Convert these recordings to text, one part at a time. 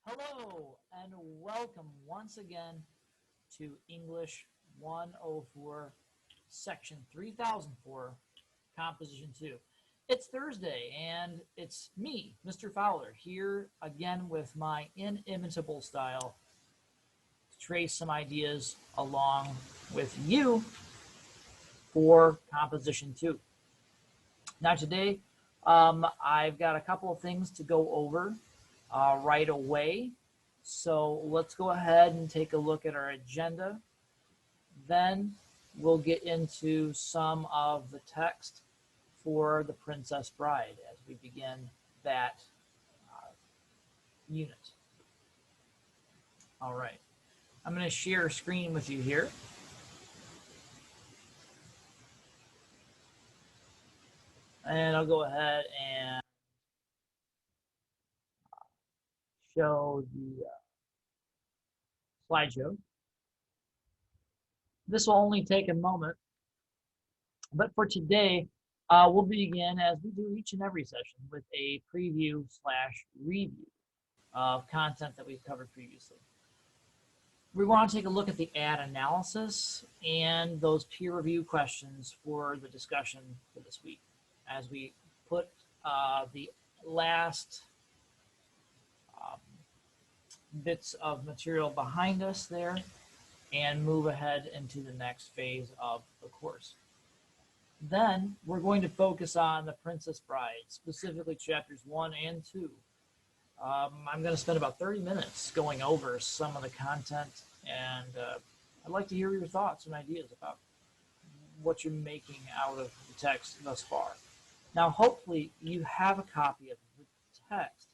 Hello and welcome once again to English 104, Section 3004, Composition 2. It's Thursday and it's me, Mr. Fowler, here again with my inimitable style to trace some ideas along with you for Composition 2. Now today, I've got a couple of things to go over right away. So let's go ahead and take a look at our agenda. Then we'll get into some of the text for The Princess Bride as we begin that unit. All right, I'm going to share a screen with you here. And I'll go ahead and show the slideshow. This will only take a moment, but for today, we'll begin, as we do each and every session, with a preview / review of content that we've covered previously. We want to take a look at the ad analysis and those peer review questions for the discussion for this week, as we put the last bits of material behind us there and move ahead into the next phase of the course. Then we're going to focus on The Princess Bride, specifically chapters 1 and 2. I'm going to spend about 30 minutes going over some of the content, and I'd like to hear your thoughts and ideas about what you're making out of the text thus far. Now, hopefully you have a copy of the text.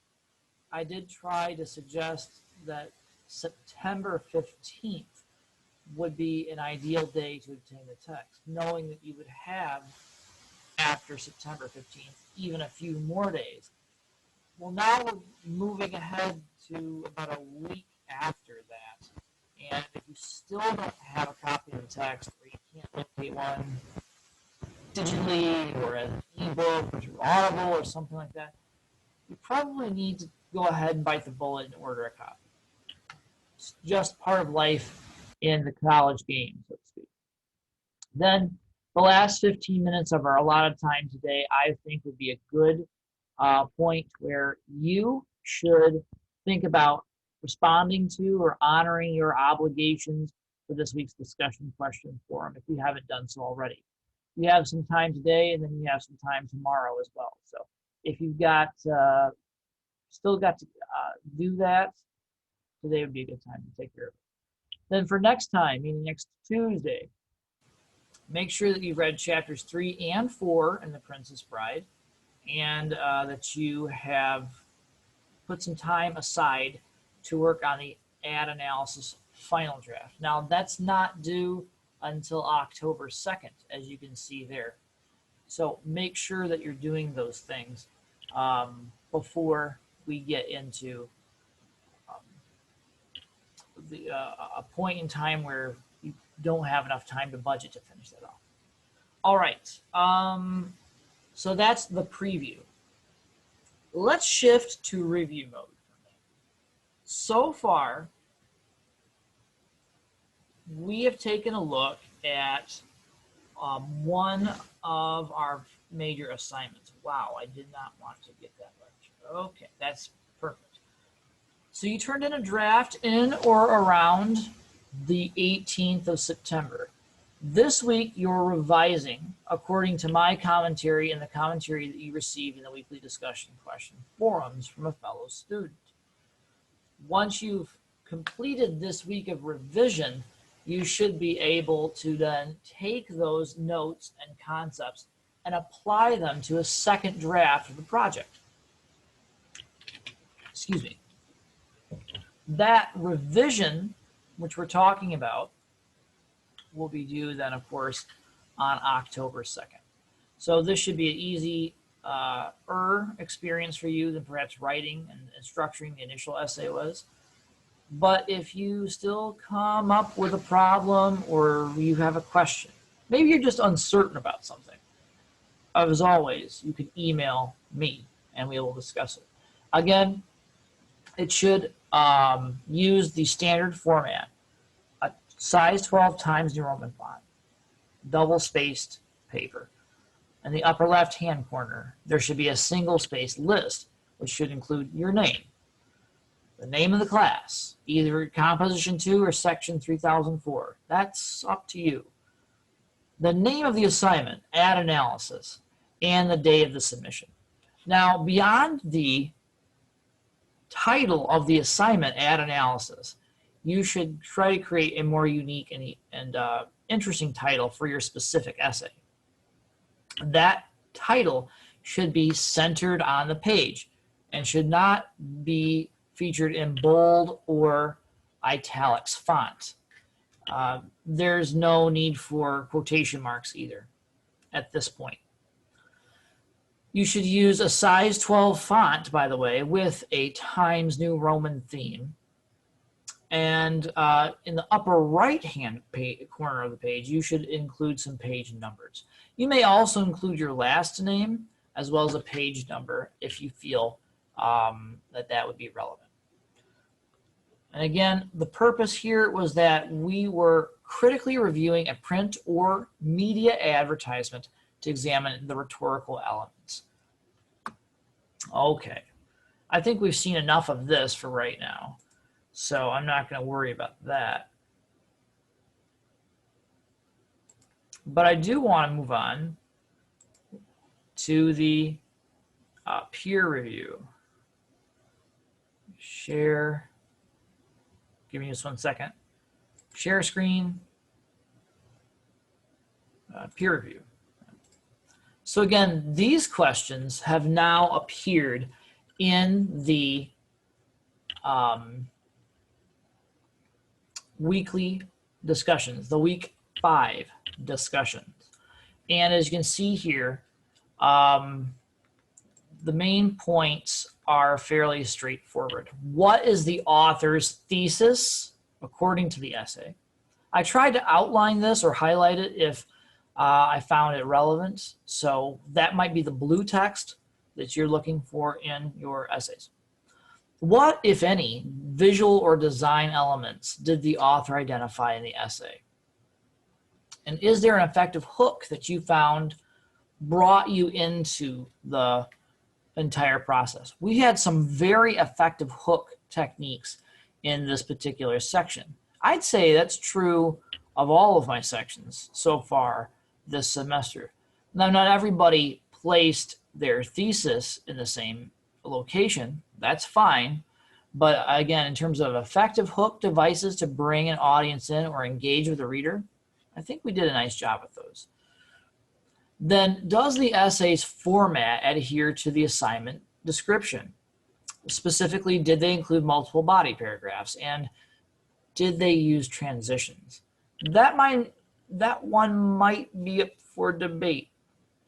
I did try to suggest that September 15th would be an ideal day to obtain the text, knowing that you would have, after September 15th, even a few more days. Well, now we're moving ahead to about a week after that, and if you still don't have a copy of the text, or you can't locate one digitally or as an ebook or through Audible or something like that, you probably need to go ahead and bite the bullet and order a copy. It's just part of life in the college game, so to speak. Then the last 15 minutes of our allotted time today, I think, would be a good point where you should think about responding to or honoring your obligations for this week's discussion question forum if you haven't done so already. You have some time today, and then you have some time tomorrow as well. So if you've got still got to do that, today would be a good time to take care of it. Then for next time, meaning next Tuesday, make sure that you've read chapters 3 and 4 in The Princess Bride, and that you have put some time aside to work on the ad analysis final draft. Now, that's not due until October 2nd, as you can see there. So make sure that you're doing those things before we get into a point in time where you don't have enough time to budget to finish that off. All right. So that's the preview. Let's shift to review mode. So far, we have taken a look at one of our major assignments. Wow, I did not want to get that lecture. Okay, that's perfect. So you turned in a draft in or around the 18th of September. This week, you're revising according to my commentary and the commentary that you received in the weekly discussion question forums from a fellow student. Once you've completed this week of revision, you should be able to then take those notes and concepts and apply them to a second draft of the project. Excuse me. That revision, which we're talking about, will be due then, of course, on October 2nd. So this should be an easy experience for you than perhaps writing and structuring the initial essay was. But if you still come up with a problem or you have a question, maybe you're just uncertain about something, as always, you can email me and we will discuss it. Again, it should use the standard format, a size 12 Times New Roman font, double spaced paper. In the upper left hand corner, there should be a single space list, which should include your name, the name of the class, either Composition 2 or Section 3004. That's up to you. The name of the assignment, Ad Analysis, and the day of the submission. Now, beyond the title of the assignment, Ad Analysis, you should try to create a more unique and interesting title for your specific essay. That title should be centered on the page and should not be featured in bold or italics font. There's no need for quotation marks either at this point. You should use a size 12 font, by the way, with a Times New Roman theme. And in the upper right-hand corner of the page, you should include some page numbers. You may also include your last name as well as a page number if you feel that would be relevant. And again, the purpose here was that we were critically reviewing a print or media advertisement to examine the rhetorical elements. Okay, I think we've seen enough of this for right now, so I'm not going to worry about that. But I do want to move on to the peer review. Share. Give me just 1 second. Share screen. Peer review. So again, these questions have now appeared in the weekly discussions, the week 5 discussions. And as you can see here, the main points are fairly straightforward. What is the author's thesis according to the essay? I tried to outline this or highlight it if I found it relevant. So that might be the blue text that you're looking for in your essays. What, if any, visual or design elements did the author identify in the essay? And is there an effective hook that you found brought you into the entire process? We had some very effective hook techniques in this particular section. I'd say that's true of all of my sections so far this semester. Now, not everybody placed their thesis in the same location. That's fine. But again, in terms of effective hook devices to bring an audience in or engage with the reader, I think we did a nice job with those. Then, does the essay's format adhere to the assignment description? Specifically, did they include multiple body paragraphs? And did they use transitions? That one might be up for debate.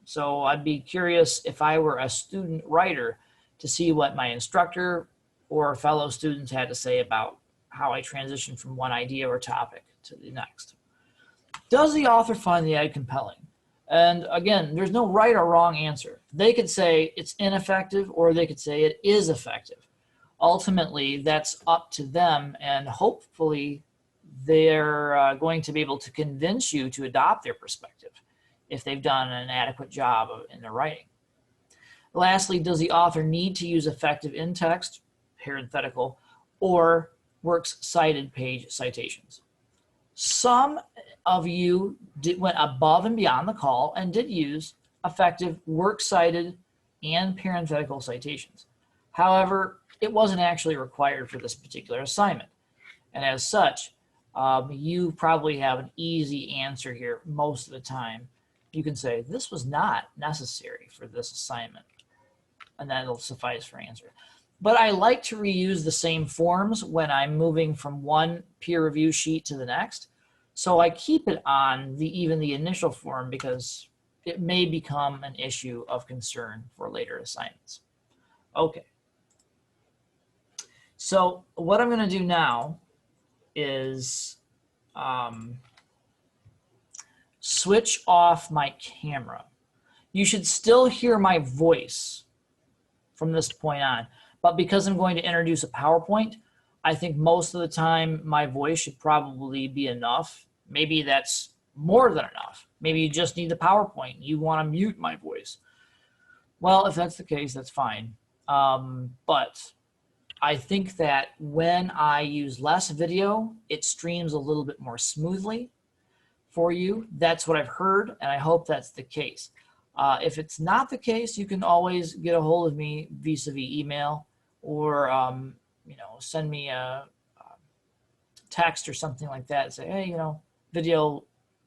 So I'd be curious if I were a student writer to see what my instructor or fellow students had to say about how I transitioned from one idea or topic to the next. Does the author find the ad compelling? And again, there's no right or wrong answer. They could say it's ineffective or they could say it is effective. Ultimately, that's up to them, and hopefully they're going to be able to convince you to adopt their perspective if they've done an adequate job in their writing. Lastly, does the author need to use effective in-text, parenthetical, or works cited page citations? Some of you went above and beyond the call and did use effective works cited and parenthetical citations. However, it wasn't actually required for this particular assignment. And as such, you probably have an easy answer here most of the time. You can say, this was not necessary for this assignment, and that'll suffice for answer. But I like to reuse the same forms when I'm moving from one peer review sheet to the next. So I keep it on even the initial form because it may become an issue of concern for later assignments. Okay. So what I'm going to do now is switch off my camera. You should still hear my voice from this point on, but because I'm going to introduce a PowerPoint, I think most of the time my voice should probably be enough. Maybe that's more than enough. Maybe you just need the PowerPoint. You want to mute my voice. Well, if that's the case, that's fine. But I think that when I use less video, it streams a little bit more smoothly for you. That's what I've heard, and I hope that's the case. If it's not the case, you can always get a hold of me vis-a-vis email, or send me a text or something like that and say, hey, video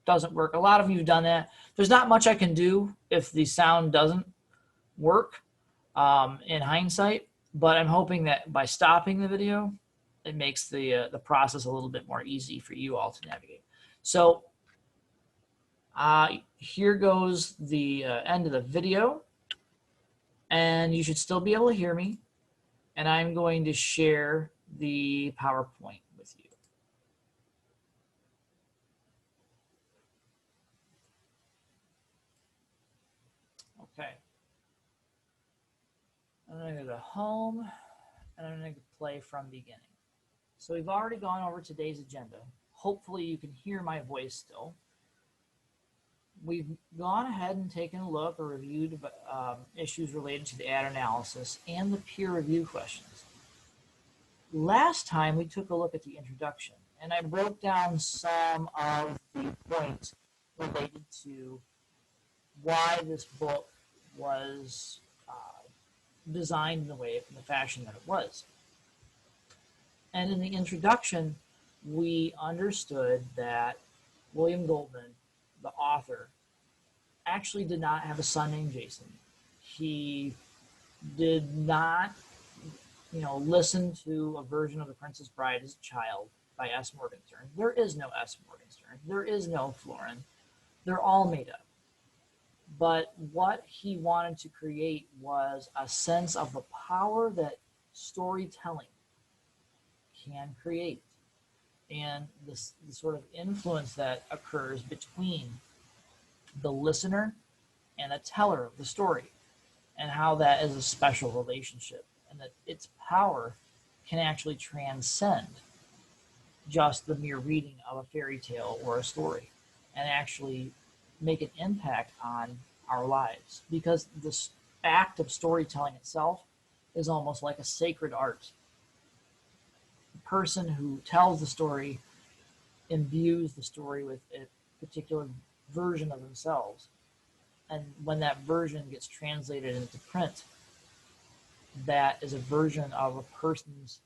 doesn't work. A lot of you have done that. There's not much I can do if the sound doesn't work in hindsight, but I'm hoping that by stopping the video, it makes the process a little bit more easy for you all to navigate. So here goes the end of the video, and you should still be able to hear me, and I'm going to share the PowerPoint with you. Okay. I'm going to go to home, and I'm going to play from beginning. So we've already gone over today's agenda. Hopefully you can hear my voice still. We've gone ahead and taken a look or reviewed issues related to the ad analysis and the peer review questions. Last time we took a look at the introduction, and I broke down some of the points related to why this book was designed in the way, in the fashion that it was. And in the introduction, we understood that William Goldman, the author, actually did not have a son named Jason. He did not, listen to a version of The Princess Bride as a child by S. Morgenstern. There is no S. Morgenstern. There is no Florin. They're all made up. But what he wanted to create was a sense of the power that storytelling can create, and the sort of influence that occurs between the listener and the teller of the story, and how that is a special relationship, and that its power can actually transcend just the mere reading of a fairy tale or a story, and actually make an impact on our lives, because this act of storytelling itself is almost like a sacred art. The person who tells the story imbues the story with a particular version of themselves, and when that version gets translated into print, that is a version of a person's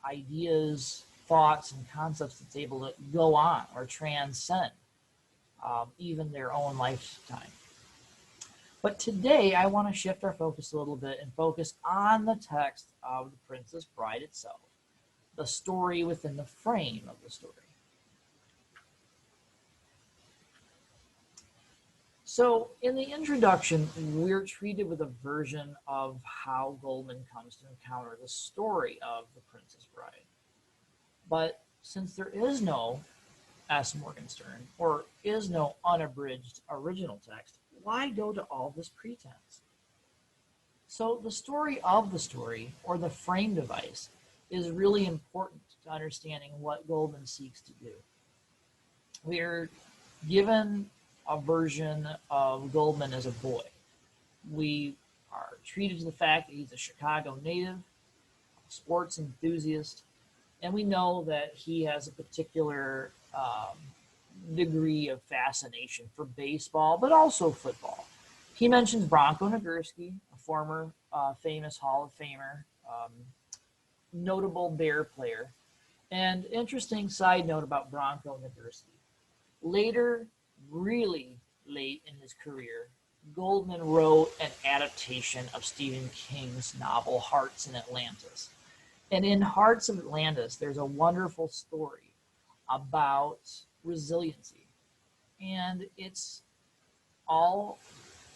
ideas, thoughts, and concepts that's able to go on or transcend even their own lifetime. But today I want to shift our focus a little bit and focus on the text of The Princess Bride itself, the story within the frame of the story. So in the introduction, we're treated with a version of how Goldman comes to encounter the story of The Princess Bride. But since there is no S. Morgenstern, or is no unabridged original text, why go to all this pretense? So the story of the story, or the frame device, is really important to understanding what Goldman seeks to do. We're given a version of Goldman as a boy. We are treated to the fact that he's a Chicago native, a sports enthusiast, and we know that he has a particular degree of fascination for baseball, but also football. He mentions Bronco Nagurski, a former famous Hall of Famer, notable Bear player. And interesting side note about Bronco Nagurski. Later, really late in his career, Goldman wrote an adaptation of Stephen King's novel Hearts in Atlantis. And in Hearts of Atlantis, there's a wonderful story about resiliency. And it's all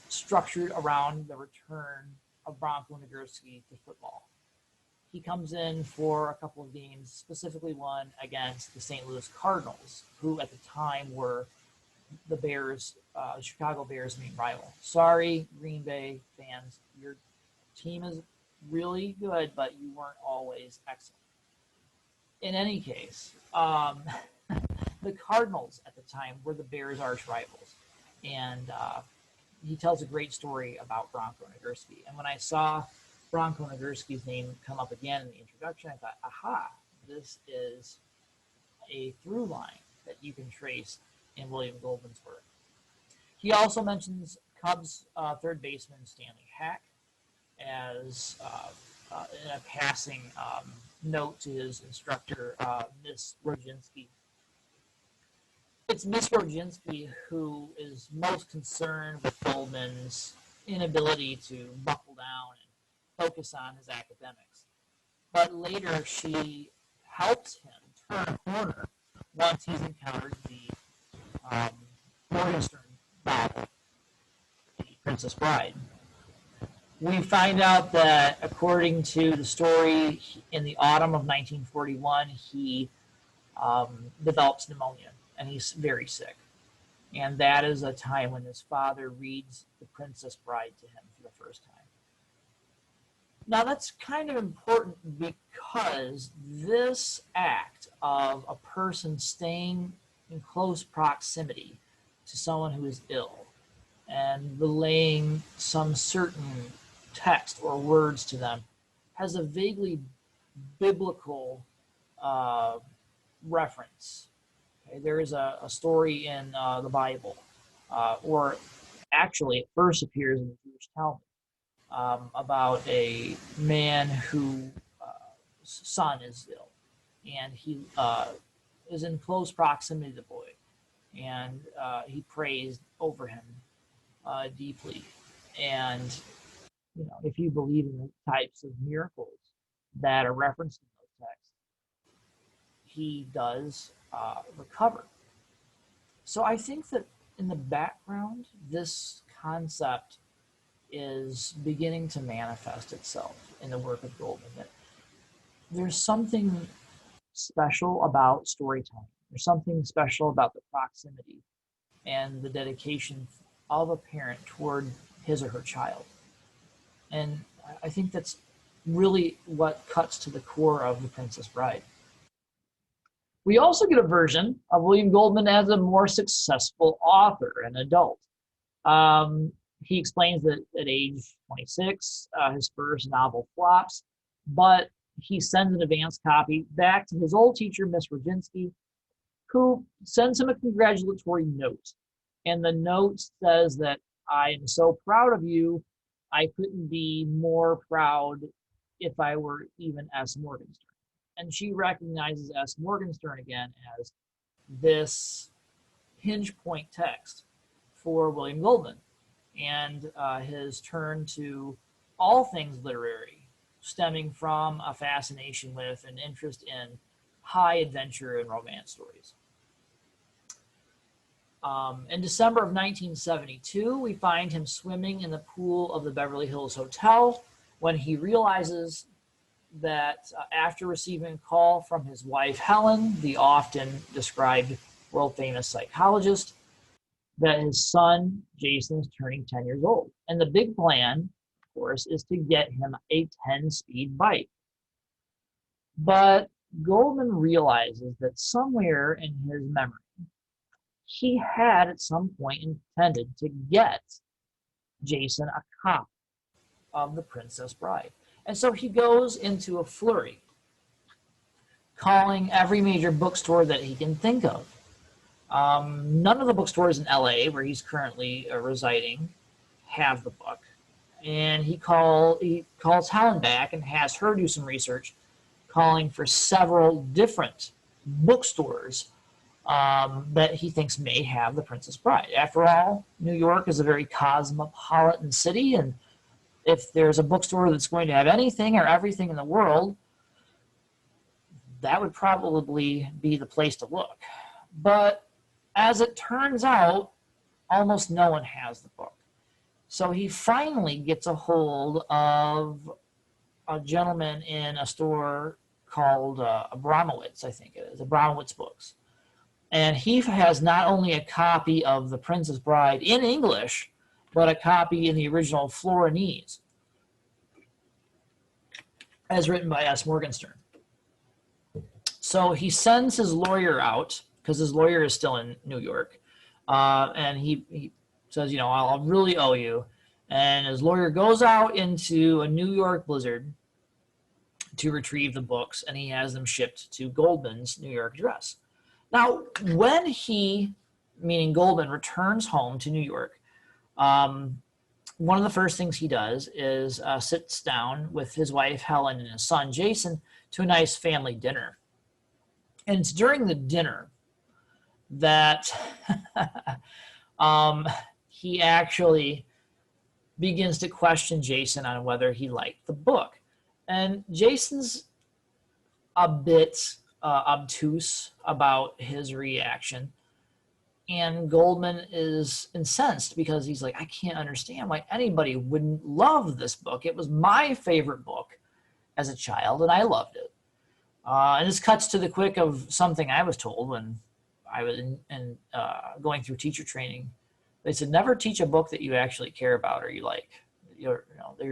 structured around the return of Bronco Nagurski to football. He comes in for a couple of games, specifically one against the St. Louis Cardinals, who at the time were the Bears, Chicago Bears' main rival. Sorry, Green Bay fans, your team is really good, but you weren't always excellent. In any case, the Cardinals at the time were the Bears' arch rivals, and he tells a great story about Bronco Nagurski. And when I saw Bronco Nagurski's name come up again in the introduction, I thought, aha, this is a through line that you can trace in William Goldman's work. He also mentions Cubs third baseman Stanley Hack as in a passing note to his instructor, Miss Rodzinski. It's Miss Rodzinski who is most concerned with Goldman's inability to buckle down and focus on his academics. But later she helps him turn a corner once he's encountered the Morgenstern novel, The Princess Bride. We find out that, according to the story, in the autumn of 1941, he develops pneumonia, and he's very sick. And that is a time when his father reads The Princess Bride to him for the first time. Now, that's kind of important because this act of a person staying in close proximity to someone who is ill and relaying some certain text or words to them has a vaguely biblical reference. Okay? There is a story in the Bible, or actually it first appears in the Jewish Talmud, about a man whose son is ill, and he is in close proximity to the boy, and he prays over him deeply. And if you believe in the types of miracles that are referenced in those texts, he does recover. So I think that in the background, this concept is beginning to manifest itself in the work of Goldman. That there's something special about storytelling. There's something special about the proximity and the dedication of a parent toward his or her child. And I think that's really what cuts to the core of The Princess Bride. We also get a version of William Goldman as a more successful author, an adult. He explains that at age 26, his first novel flops, but he sends an advance copy back to his old teacher, Miss Rodzinski, who sends him a congratulatory note. And the note says that, I am so proud of you. I couldn't be more proud if I were even S. Morgenstern. And she recognizes S. Morgenstern again as this hinge point text for William Goldman and his turn to all things literary, stemming from a fascination with and interest in high adventure and romance stories. In December of 1972, we find him swimming in the pool of the Beverly Hills Hotel when he realizes that after receiving a call from his wife, Helen, the often described world-famous psychologist, that his son, Jason, is turning 10 years old. And the big plan, of course, is to get him a 10-speed bike. But Goldman realizes that somewhere in his memory, he had at some point intended to get Jason a copy of The Princess Bride. And so he goes into a flurry, calling every major bookstore that he can think of. None of the bookstores in LA, where he's currently residing, have the book. And he calls Helen back and has her do some research, calling for several different bookstores that he thinks may have The Princess Bride. After all, New York is a very cosmopolitan city, and if there's a bookstore that's going to have anything or everything in the world, that would probably be the place to look. But as it turns out, almost no one has the book. So he finally gets a hold of a gentleman in a store called Abramowitz, I think it is, Abramowitz Books. And he has not only a copy of The Princess Bride in English, but a copy in the original Florinese, as written by S. Morgenstern. So he sends his lawyer out because his lawyer is still in New York. And he says, I'll really owe you. And his lawyer goes out into a New York blizzard to retrieve the books, and he has them shipped to Goldman's New York address. Now, when he, meaning Goldman, returns home to New York, one of the first things he does is sits down with his wife, Helen, and his son, Jason, to a nice family dinner. And it's during the dinner that he actually begins to question Jason on whether he liked the book. And Jason's a bit obtuse about his reaction. And Goldman is incensed because he's like, I can't understand why anybody wouldn't love this book. It was my favorite book as a child, and I loved it. And this cuts to the quick of something I was told when I was going through teacher training. They said, never teach a book that you actually care about or you like. Your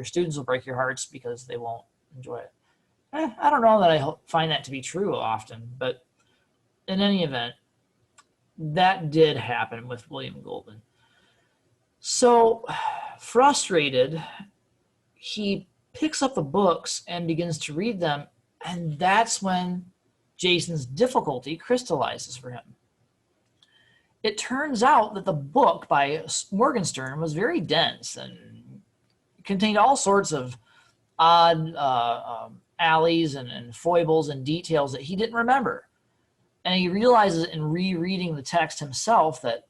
students will break your hearts because they won't enjoy it. I don't know that I find that to be true often, but in any event, that did happen with William Goldman. So frustrated, he picks up the books and begins to read them, and that's when Jason's difficulty crystallizes for him. It turns out that the book by Morgenstern was very dense and contained all sorts of odd alleys and foibles and details that he didn't remember. And he realizes in rereading the text himself that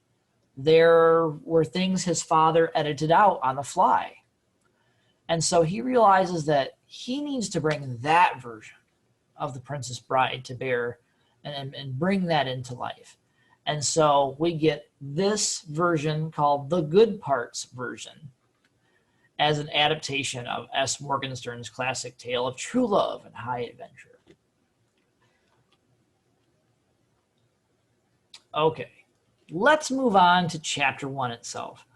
there were things his father edited out on the fly. And so he realizes that he needs to bring that version of The Princess Bride to bear and bring that into life. And so we get this version called the Good Parts version as an adaptation of S. Morgenstern's classic tale of true love and high adventure. Okay, let's move on to chapter 1 itself.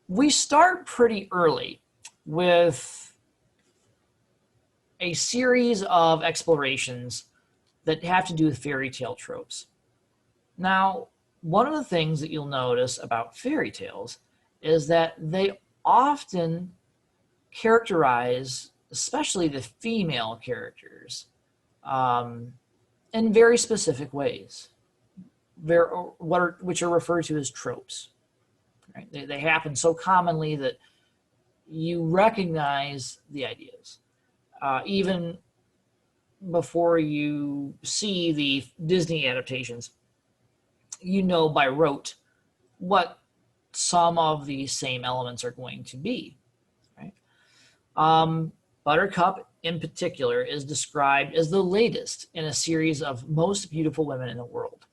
We start pretty early with a series of explorations that have to do with fairy tale tropes. Now, one of the things that you'll notice about fairy tales is that they often characterize, especially the female characters, in very specific ways, which are referred to as tropes. Right? They happen so commonly that you recognize the ideas. Even before you see the Disney adaptations, you know by rote what some of these same elements are going to be. Right? Buttercup, in particular, is described as the latest in a series of most beautiful women in the world.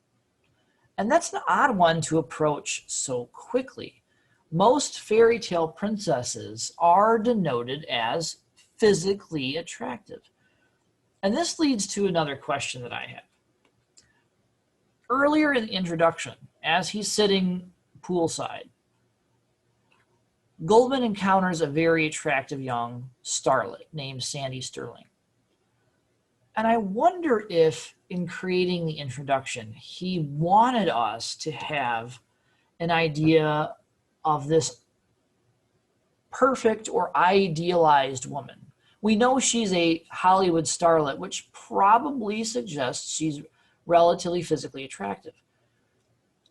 And that's an odd one to approach so quickly. Most fairy tale princesses are denoted as physically attractive. And this leads to another question that I have. Earlier in the introduction, as he's sitting poolside, Goldman encounters a very attractive young starlet named Sandy Sterling. And I wonder if, in creating the introduction, he wanted us to have an idea of this perfect or idealized woman. We know she's a Hollywood starlet, which probably suggests she's relatively physically attractive.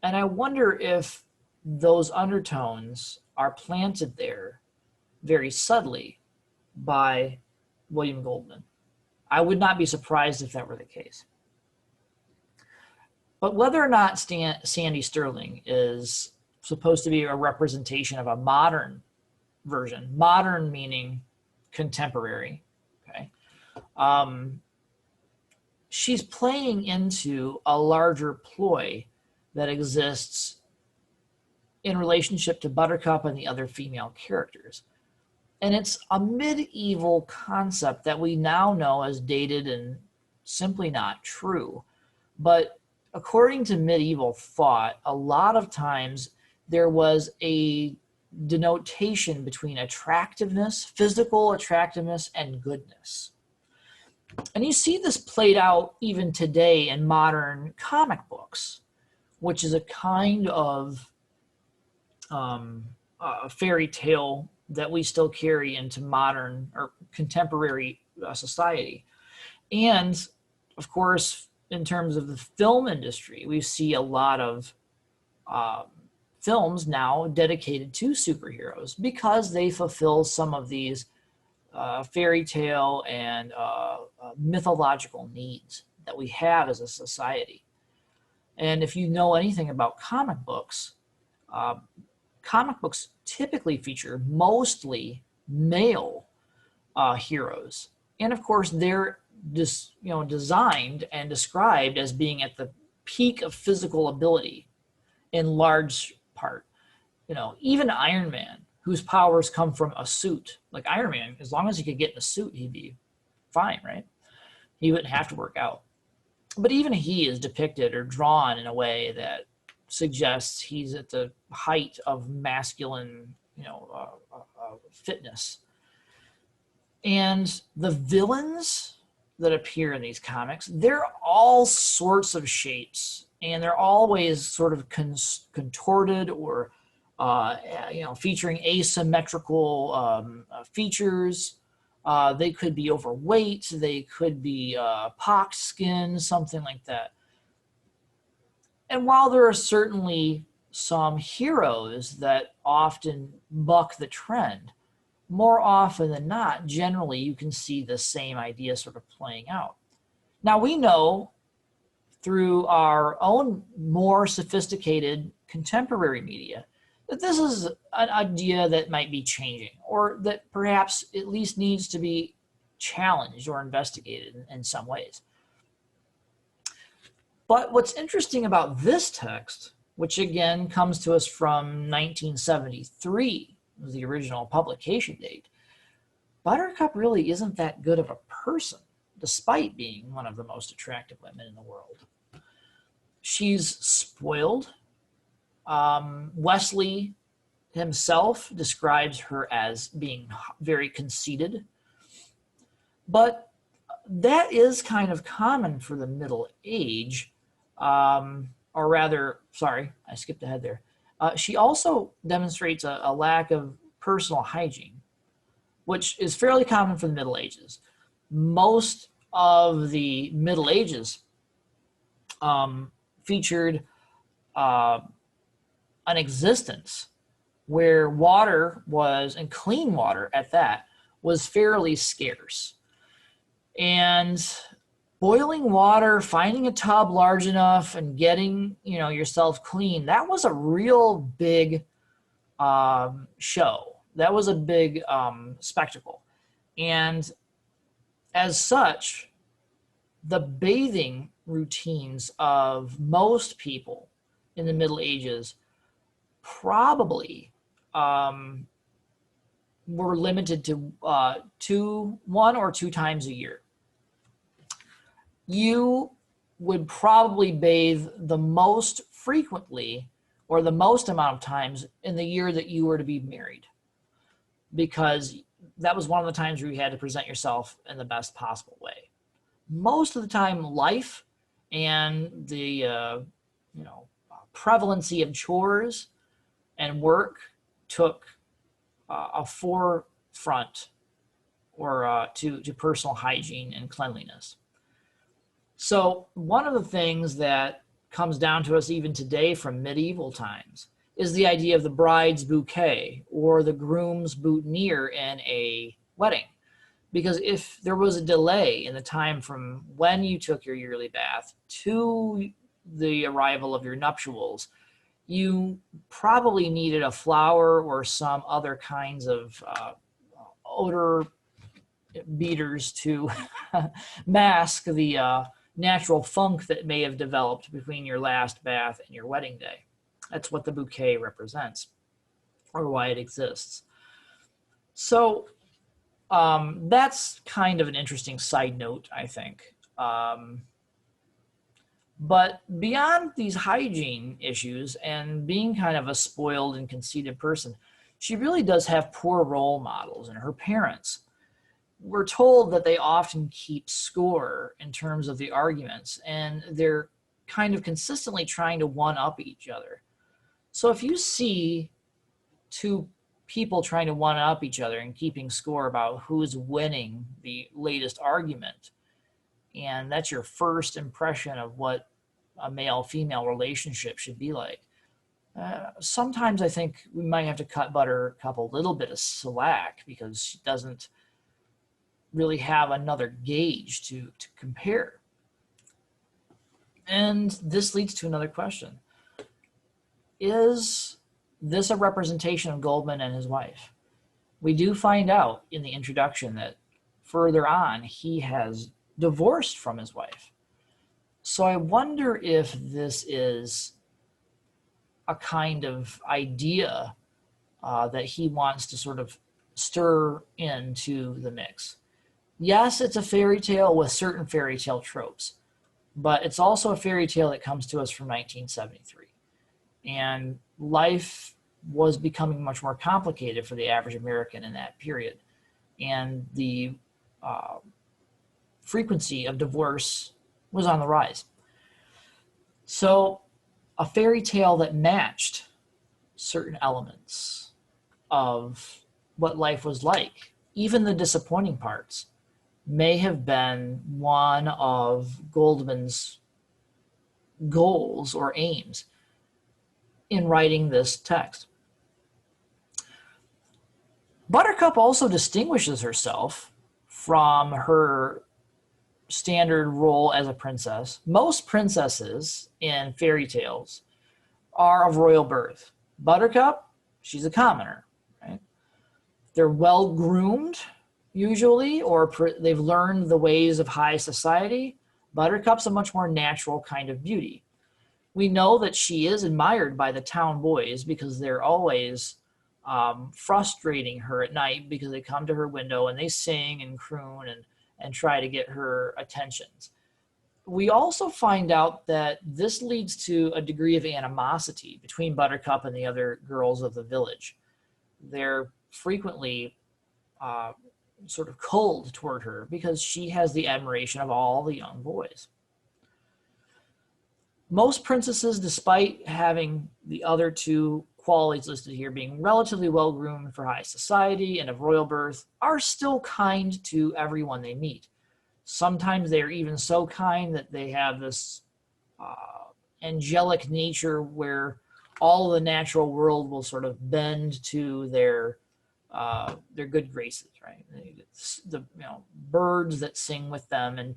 And I wonder if those undertones are planted there very subtly by William Goldman. I would not be surprised if that were the case. But whether or not Sandy Sterling is supposed to be a representation of a modern version, modern meaning contemporary, okay, she's playing into a larger ploy that exists in relationship to Buttercup and the other female characters. And it's a medieval concept that we now know as dated and simply not true. But according to medieval thought, a lot of times there was a denotation between attractiveness, physical attractiveness, and goodness. And you see this played out even today in modern comic books, which is a kind of fairy tale that we still carry into modern or contemporary society. And of course, in terms of the film industry, we see a lot of films now dedicated to superheroes because they fulfill some of these fairy tale and mythological needs that we have as a society. And if you know anything about uh, comic books typically feature mostly male heroes, and of course they're designed and described as being at the peak of physical ability in large part. Even Iron Man, whose powers come from a suit, like Iron Man, as long as he could get in a suit, he'd be fine, right? He wouldn't have to work out. But even he is depicted or drawn in a way that suggests he's at the height of masculine, fitness. And the villains that appear in these comics, they're all sorts of shapes, and they're always sort of contorted or featuring asymmetrical features. They could be overweight, they could be pocked skin, something like that. And while there are certainly some heroes that often buck the trend, more often than not, generally you can see the same idea sort of playing out. Now we know through our own more sophisticated contemporary media that this is an idea that might be changing, or that perhaps at least needs to be challenged or investigated in some ways. But what's interesting about this text, which again comes to us from 1973, was the original publication date, Buttercup really isn't that good of a person, despite being one of the most attractive women in the world. She's spoiled. Wesley himself describes her as being very conceited. But that is kind of common for the Middle Age. Or rather, sorry, I skipped ahead there. She also demonstrates a lack of personal hygiene, which is fairly common for the Middle Ages. Most of the Middle Ages featured an existence where water was, and clean water at that, was fairly scarce. And boiling water, finding a tub large enough, and getting yourself clean, that was a real big show. That was a big spectacle. And as such, the bathing routines of most people in the Middle Ages probably were limited to 1 or 2 times a year. You would probably bathe the most frequently or the most amount of times in the year that you were to be married, because that was one of the times where you had to present yourself in the best possible way. Most of the time, life and the prevalency of chores and work took a forefront or to personal hygiene and cleanliness. So one of the things that comes down to us even today from medieval times is the idea of the bride's bouquet or the groom's boutonniere in a wedding. Because if there was a delay in the time from when you took your yearly bath to the arrival of your nuptials, you probably needed a flower or some other kinds of odor beaters to mask the natural funk that may have developed between your last bath and your wedding day. That's what the bouquet represents, or why it exists. So that's kind of an interesting side note, I think. But beyond these hygiene issues and being kind of a spoiled and conceited person, she really does have poor role models in her parents. we're told that they often keep score in terms of the arguments, and they're kind of consistently trying to one-up each other. So if you see two people trying to one-up each other and keeping score about who's winning the latest argument, and that's your first impression of what a male-female relationship should be like, sometimes I think we might have to cut Buttercup a little bit of slack because she doesn't really have another gauge to compare. And this leads to another question. Is this a representation of Goldman and his wife? We do find out in the introduction that further on he has divorced from his wife. So I wonder if this is a kind of idea that he wants to sort of stir into the mix. Yes, it's a fairy tale with certain fairy tale tropes, but it's also a fairy tale that comes to us from 1973. And life was becoming much more complicated for the average American in that period. And the frequency of divorce was on the rise. So a fairy tale that matched certain elements of what life was like, even the disappointing parts, may have been one of Goldman's goals or aims in writing this text. Buttercup also distinguishes herself from her standard role as a princess. Most princesses in fairy tales are of royal birth. Buttercup, she's a commoner, right? They're well groomed usually, or they've learned the ways of high society. Buttercup's a much more natural kind of beauty. We know that she is admired by the town boys because they're always frustrating her at night because they come to her window and they sing and croon and try to get her attentions. We also find out that this leads to a degree of animosity between Buttercup and the other girls of the village. They're frequently sort of cold toward her because she has the admiration of all the young boys. Most princesses, despite having the other two qualities listed here, being relatively well-groomed for high society and of royal birth, are still kind to everyone they meet. Sometimes they are even so kind that they have this angelic nature where all the natural world will sort of bend to their good graces, right? The birds that sing with them in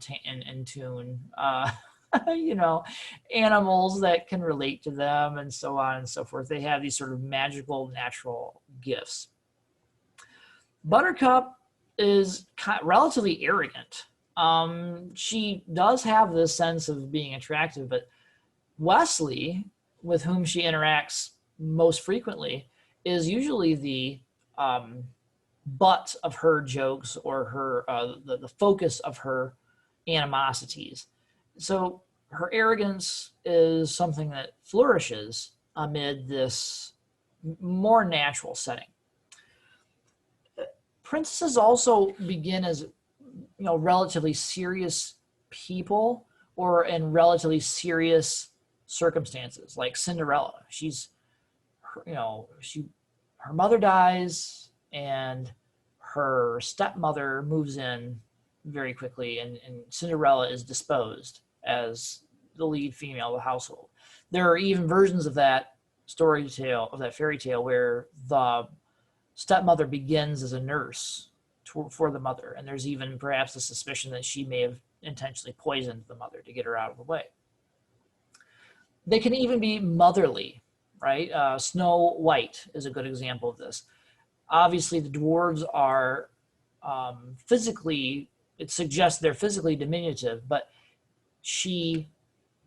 tune, animals that can relate to them, and so on and so forth. They have these sort of magical natural gifts. Buttercup is relatively arrogant. She does have this sense of being attractive, but Wesley, with whom she interacts most frequently, is usually the butt of her jokes or her the focus of her animosities. So her arrogance is something that flourishes amid this more natural setting. Princesses also begin as relatively serious people or in relatively serious circumstances, like Cinderella. Her mother dies and her stepmother moves in very quickly, and Cinderella is disposed as the lead female of the household. There are even versions of that fairy tale, where the stepmother begins as a nurse for the mother, and there's even perhaps a suspicion that she may have intentionally poisoned the mother to get her out of the way. They can even be motherly, right? Snow White is a good example of this. Obviously, the dwarves are physically, it suggests they're physically diminutive, but she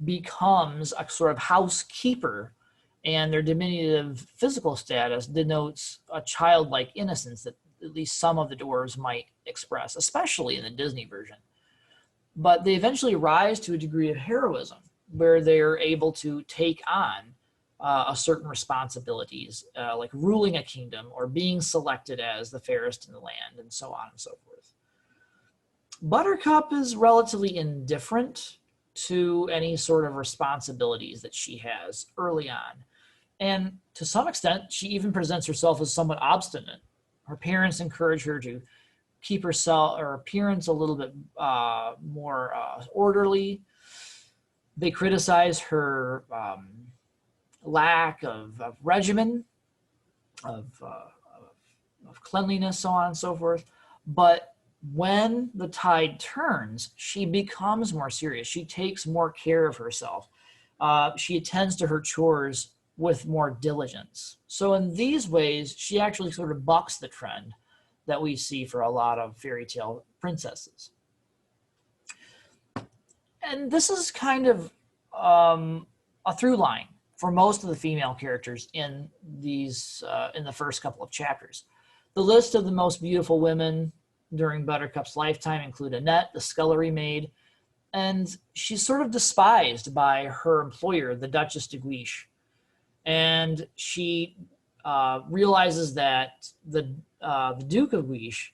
becomes a sort of housekeeper, and their diminutive physical status denotes a childlike innocence that at least some of the dwarves might express, especially in the Disney version. But they eventually rise to a degree of heroism where they're able to take on a certain responsibilities, like ruling a kingdom or being selected as the fairest in the land, and so on and so forth. Buttercup is relatively indifferent to any sort of responsibilities that she has early on. And to some extent, she even presents herself as somewhat obstinate. Her parents encourage her to keep her appearance a little bit more orderly. They criticize her lack of regimen, of cleanliness, so on and so forth. But when the tide turns, she becomes more serious. She takes more care of herself. She attends to her chores with more diligence. So in these ways, she actually sort of bucks the trend that we see for a lot of fairy tale princesses. And this is kind of a through line for most of the female characters in the first couple of chapters. The list of the most beautiful women during Buttercup's lifetime include Annette, the scullery maid, and she's sort of despised by her employer, the Duchess de Guiche. And she realizes that the Duke of Guiche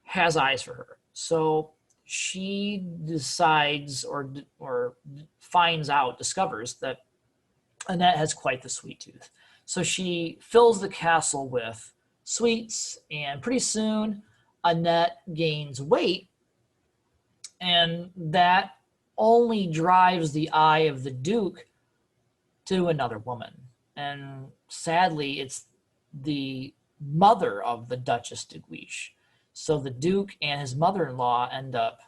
has eyes for her. So she decides or discovers that Annette has quite the sweet tooth. So she fills the castle with sweets, and pretty soon Annette gains weight, and that only drives the eye of the Duke to another woman. And sadly, it's the mother of the Duchess de Guiche. So the Duke and his mother-in-law end up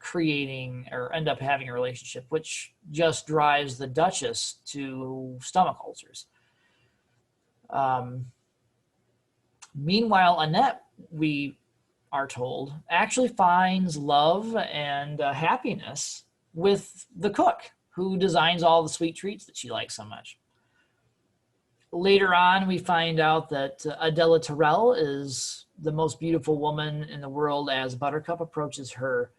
having a relationship, which just drives the Duchess to stomach ulcers. Meanwhile, Annette, we are told, actually finds love and happiness with the cook who designs all the sweet treats that she likes so much. Later on, we find out that Adela Tyrell is the most beautiful woman in the world as Buttercup approaches her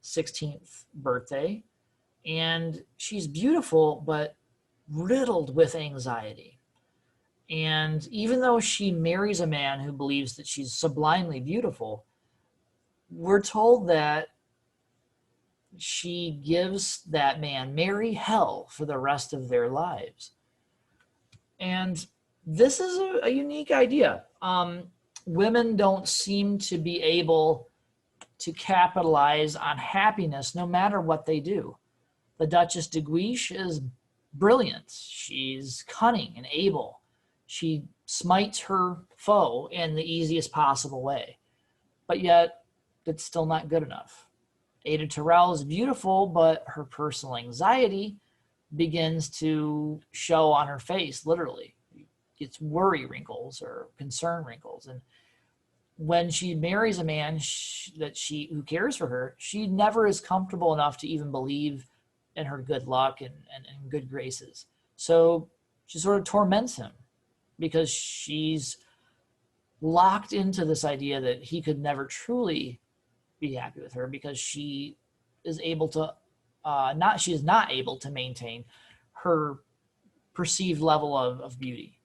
16th birthday. And she's beautiful, but riddled with anxiety. And even though she marries a man who believes that she's sublimely beautiful, we're told that she gives that man merry hell for the rest of their lives. And this is a unique idea. Women don't seem to be able to capitalize on happiness no matter what they do. The Duchess de Guiche is brilliant. She's cunning and able. She smites her foe in the easiest possible way. But yet, it's still not good enough. Ada Tyrell is beautiful, but her personal anxiety begins to show on her face, literally. It's worry wrinkles or concern wrinkles. And when she marries a man who cares for her, she never is comfortable enough to even believe in her good luck and good graces. So she sort of torments him because she's locked into this idea that he could never truly be happy with her because she is not able to maintain her perceived level of beauty.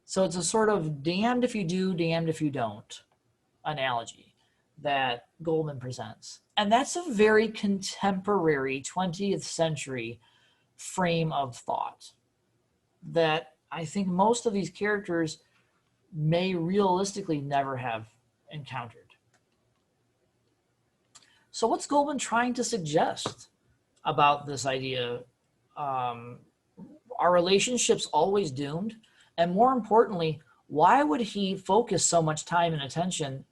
So it's a sort of damned if you do, damned if you don't analogy that Goldman presents. And that's a very contemporary 20th century frame of thought that I think most of these characters may realistically never have encountered. So what's Goldman trying to suggest about this idea? Are relationships always doomed? And more importantly, why would he focus so much time and attention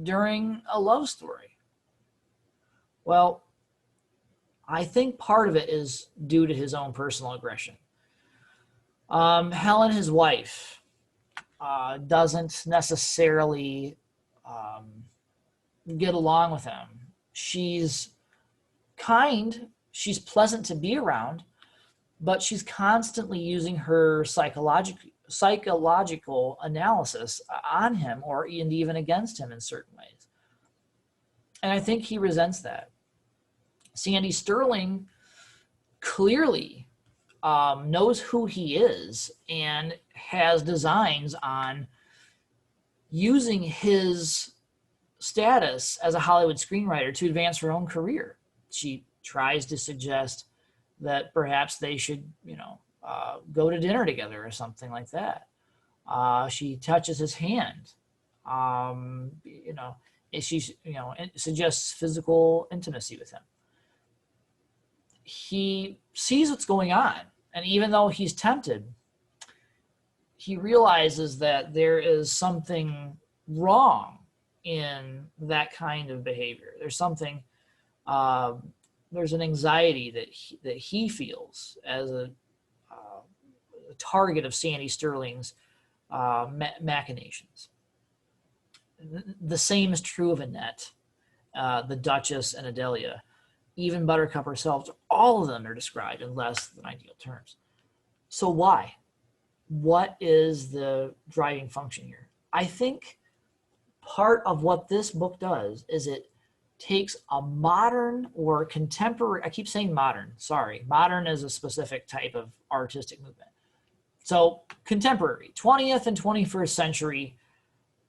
during a love story? Well, I think part of it is due to his own personal aggression. Helen, his wife, doesn't necessarily get along with him. She's kind, she's pleasant to be around, but she's constantly using her psychological analysis on him and even against him in certain ways. And I think he resents that. Sandy Sterling clearly knows who he is and has designs on using his status as a Hollywood screenwriter to advance her own career. She tries to suggest that perhaps they should, go to dinner together or something like that. She touches his hand. She, suggests physical intimacy with him. He sees what's going on, and even though he's tempted, he realizes that there is something wrong in that kind of behavior. There's something, there's an anxiety that he feels as a target of Sandy Sterling's machinations. The same is true of Annette, the Duchess, and Adelia. Even Buttercup herself, all of them are described in less than ideal terms. So why? What is the driving function here? I think part of what this book does is it takes a modern or contemporary, I keep saying modern, sorry. Modern is a specific type of artistic movement. So contemporary, 20th and 21st century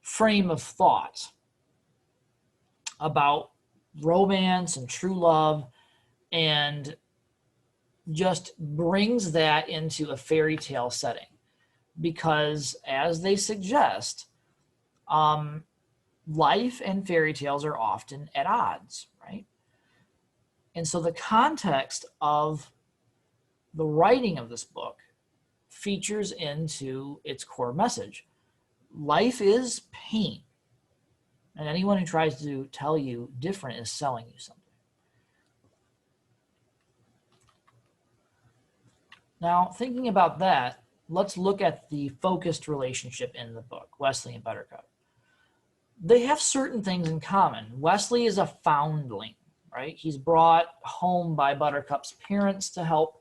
frame of thought about romance and true love, and just brings that into a fairy tale setting. Because as they suggest, life and fairy tales are often at odds, right? And so the context of the writing of this book features into its core message. Life is pain. And anyone who tries to tell you different is selling you something. Now, thinking about that, let's look at the focused relationship in the book, Westley and Buttercup. They have certain things in common. Westley is a foundling, right? He's brought home by Buttercup's parents to help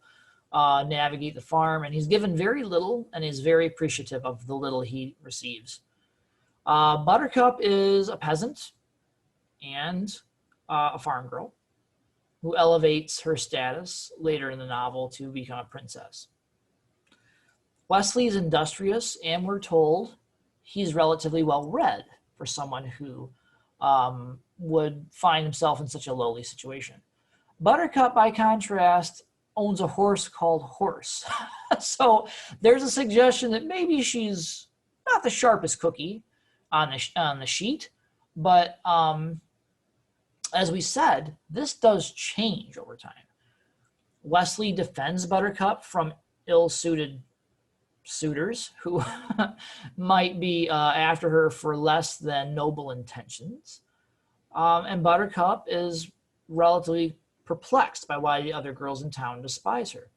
navigate the farm, and he's given very little and is very appreciative of the little he receives. Buttercup is a peasant and a farm girl who elevates her status later in the novel to become a princess. Wesley is industrious, and we're told he's relatively well read for someone who would find himself in such a lowly situation. Buttercup, by contrast, owns a horse called Horse. So there's a suggestion that maybe she's not the sharpest cookie on the sheet, but as we said, this does change over time. Wesley defends Buttercup from ill-suited suitors who might be after her for less than noble intentions. And Buttercup is relatively perplexed by why the other girls in town despise her.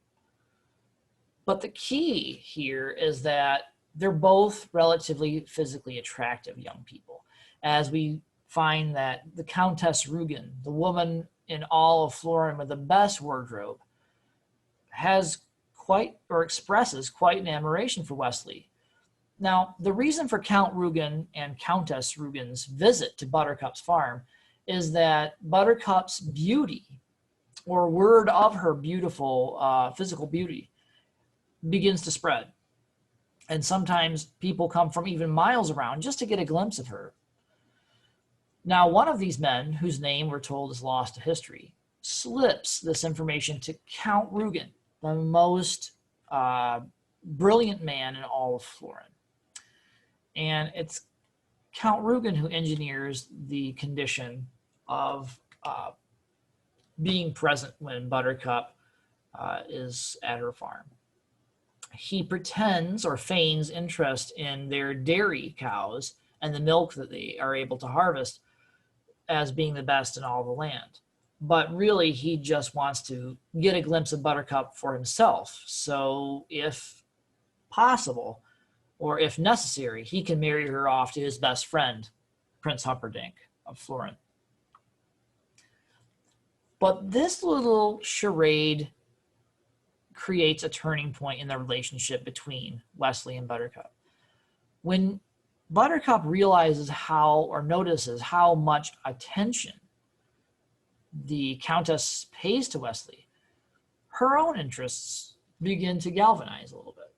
But the key here is that they're both relatively physically attractive young people, as we find that the Countess Rugen, the woman in all of Florin with the best wardrobe, has quite, or expresses quite an admiration for Wesley. Now, the reason for Count Rugen and Countess Rugen's visit to Buttercup's farm is that Buttercup's beauty, or word of her beautiful physical beauty, begins to spread. And sometimes people come from even miles around just to get a glimpse of her. Now, one of these men, whose name we're told is lost to history, slips this information to Count Rugen, the most brilliant man in all of Florin. And it's Count Rugen who engineers the condition of being present when Buttercup is at her farm. He pretends or feigns interest in their dairy cows and the milk that they are able to harvest as being the best in all the land. But really, he just wants to get a glimpse of Buttercup for himself. So if possible, or if necessary, he can marry her off to his best friend, Prince Humperdinck of Florin. But this little charade creates a turning point in the relationship between Wesley and Buttercup. When Buttercup realizes how, or notices how much attention the Countess pays to Wesley, her own interests begin to galvanize a little bit.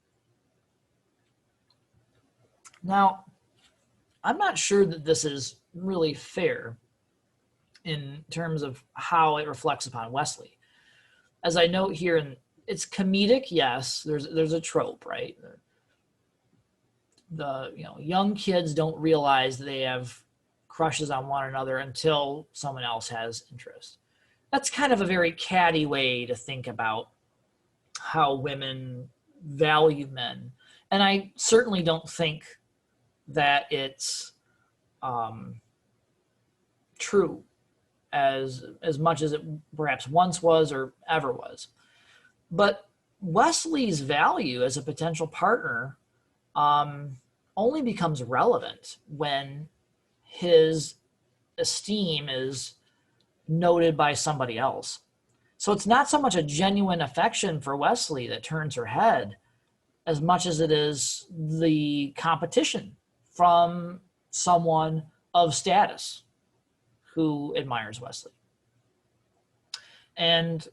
Now, I'm not sure that this is really fair in terms of how it reflects upon Wesley. As I note here, and it's comedic, yes, there's a trope, right? The young kids don't realize they have crushes on one another until someone else has interest. That's kind of a very catty way to think about how women value men. And I certainly don't think that it's true as much as it perhaps once was or ever was. But Wesley's value as a potential partner only becomes relevant when his esteem is noted by somebody else. So it's not so much a genuine affection for Wesley that turns her head as much as it is the competition from someone of status who admires Wesley. And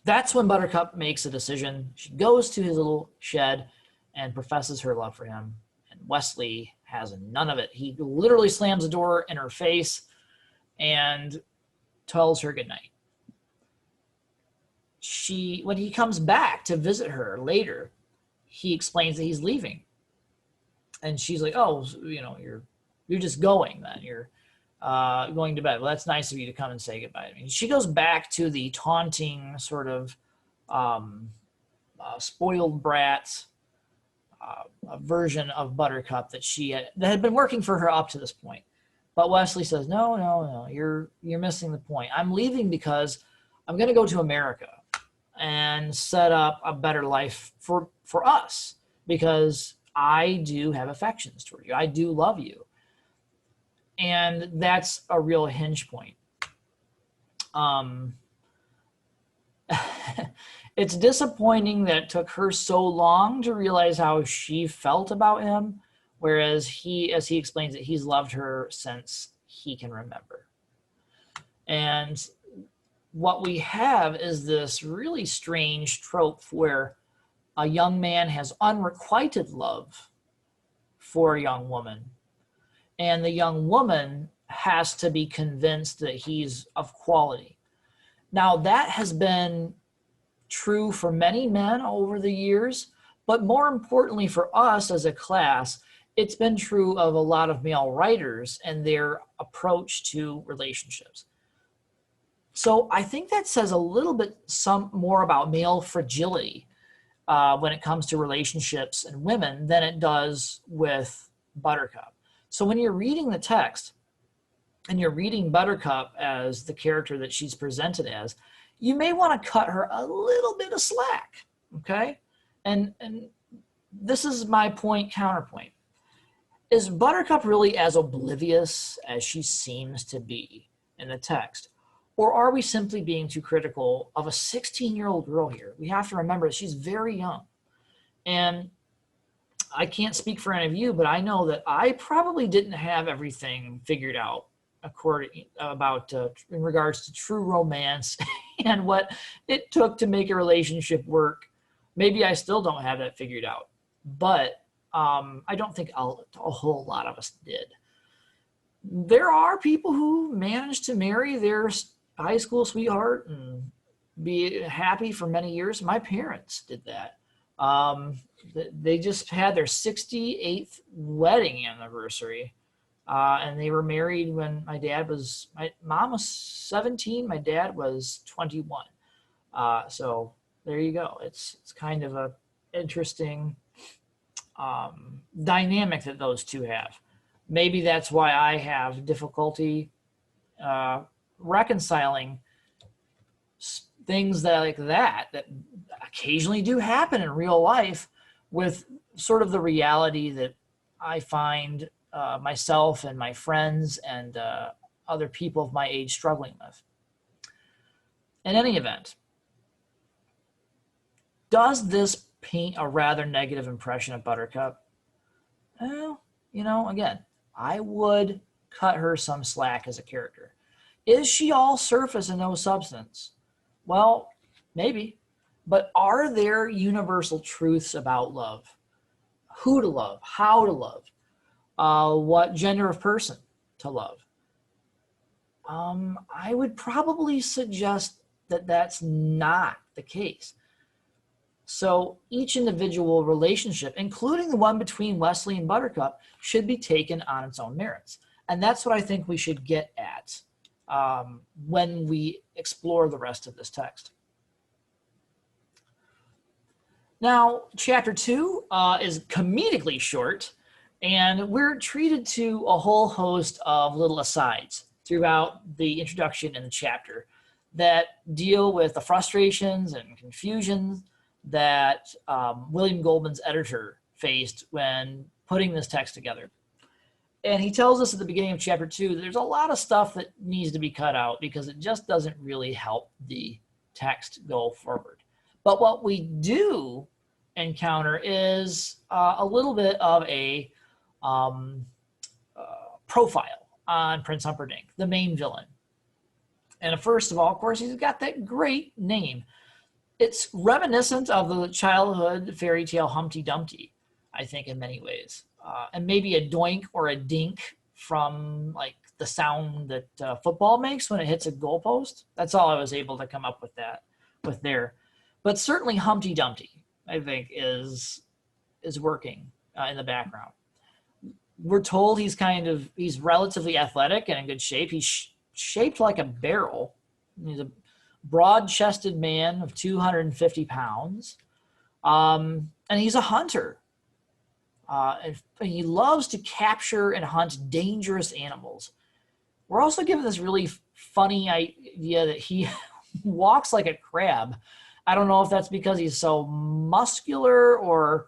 that's when Buttercup makes a decision. She goes to his little shed and professes her love for him. And Wesley has none of it. He literally slams the door in her face and tells her goodnight. When he comes back to visit her later, he explains that he's leaving. And she's like, oh, you're just going then. You're going to bed. Well, that's nice of you to come and say goodbye to me. She goes back to the taunting sort of spoiled brat version of Buttercup that had been working for her up to this point. But Wesley says, no, you're missing the point. I'm leaving because I'm going to go to America and set up a better life for us, because I do have affections toward you. I do love you. And that's a real hinge point. It's disappointing that it took her so long to realize how she felt about him, whereas as he explains it, he's loved her since he can remember. And what we have is this really strange trope where a young man has unrequited love for a young woman, and the young woman has to be convinced that he's of quality. Now, that has been true for many men over the years, but more importantly for us as a class, it's been true of a lot of male writers and their approach to relationships. So I think that says a little bit more about male fragility when it comes to relationships and women than it does with Buttercup. So when you're reading the text and you're reading Buttercup as the character that she's presented as, you may want to cut her a little bit of slack, okay? And this is my counterpoint. Is Buttercup really as oblivious as she seems to be in the text? Or are we simply being too critical of a 16-year-old girl here? We have to remember that she's very young. And I can't speak for any of you, but I know that I probably didn't have everything figured out in regards to true romance and what it took to make a relationship work. Maybe I still don't have that figured out, but I don't think a whole lot of us did. There are people who managed to marry their high school sweetheart and be happy for many years. My parents did that. They just had their 68th wedding anniversary. And they were married when my mom was 17, my dad was 21. So there you go. It's kind of a interesting dynamic that those two have. Maybe that's why I have difficulty reconciling things that occasionally do happen in real life with sort of the reality that I find myself and my friends and other people of my age struggling with. In any event, does this paint a rather negative impression of Buttercup? Well, again, I would cut her some slack as a character. Is she all surface and no substance? Well, maybe. But are there universal truths about love? Who to love, how to love, what gender of person to love? I would probably suggest that that's not the case. So each individual relationship, including the one between Wesley and Buttercup, should be taken on its own merits. And that's what I think we should get at when we explore the rest of this text. Now, chapter 2 is comedically short, and we're treated to a whole host of little asides throughout the introduction in the chapter that deal with the frustrations and confusions that William Goldman's editor faced when putting this text together. And he tells us at the beginning of chapter 2 that there's a lot of stuff that needs to be cut out because it just doesn't really help the text go forward. But what we do encounter is a little bit of a profile on Prince Humperdinck, the main villain. And first of all, of course, he's got that great name. It's reminiscent of the childhood fairy tale Humpty Dumpty, I think, in many ways. And maybe a doink or a dink from like the sound that football makes when it hits a goalpost. That's all I was able to come up with there. But certainly Humpty Dumpty, I think, is working in the background. We're told he's relatively athletic and in good shape. He's shaped like a barrel. He's a broad-chested man of 250 pounds. And he's a hunter. And he loves to capture and hunt dangerous animals. We're also given this really funny idea that he walks like a crab. I don't know if that's because he's so muscular or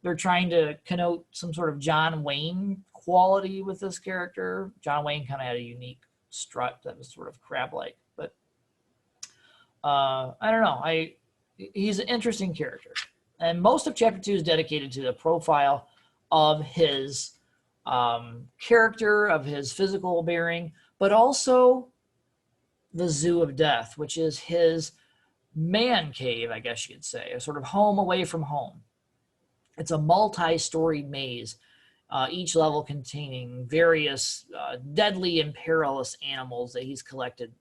they're trying to connote some sort of John Wayne quality with this character. John Wayne kind of had a unique strut that was sort of crab-like. But I don't know. He's an interesting character. And most of chapter 2 is dedicated to the profile of his character, of his physical bearing, but also the Zoo of Death, which is his man cave, I guess you could say, a sort of home away from home. It's a multi-storied maze, each level containing various deadly and perilous animals that he's collected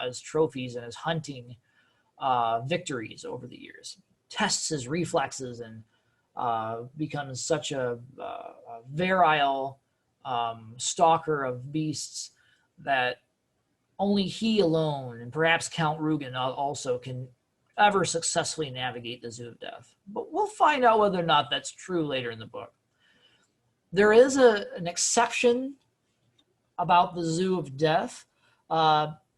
as trophies and as hunting victories over the years. Tests his reflexes and becomes such a virile stalker of beasts that only he alone, and perhaps Count Rugen also, can ever successfully navigate the Zoo of Death. But we'll find out whether or not that's true later in the book. There is an exception about the Zoo of Death,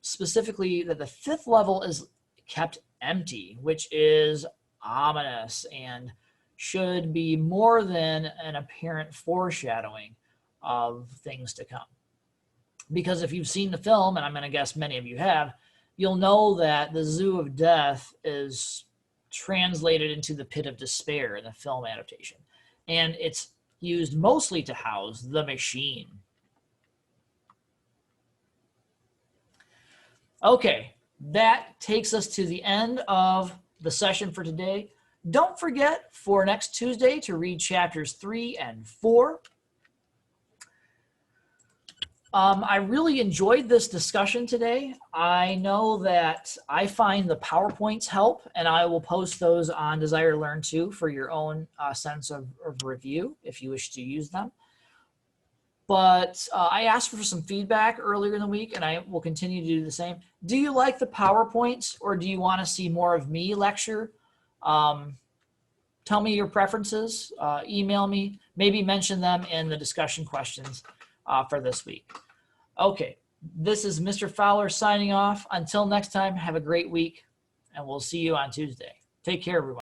specifically that the 5th level is kept empty, which is ominous and should be more than an apparent foreshadowing of things to come. Because if you've seen the film, and I'm going to guess many of you have, you'll know that the Zoo of Death is translated into the Pit of Despair in the film adaptation. And it's used mostly to house the Machine. Okay, that takes us to the end of the session for today. Don't forget for next Tuesday to read chapters 3 and 4. I really enjoyed this discussion today. I know that I find the PowerPoints help, and I will post those on Desire to Learn too for your own sense of review if you wish to use them. But I asked for some feedback earlier in the week, and I will continue to do the same. Do you like the PowerPoints, or do you want to see more of me lecture? Tell me your preferences. Email me. Maybe mention them in the discussion questions for this week. Okay, this is Mr. Fowler signing off. Until next time, have a great week, and we'll see you on Tuesday. Take care, everyone.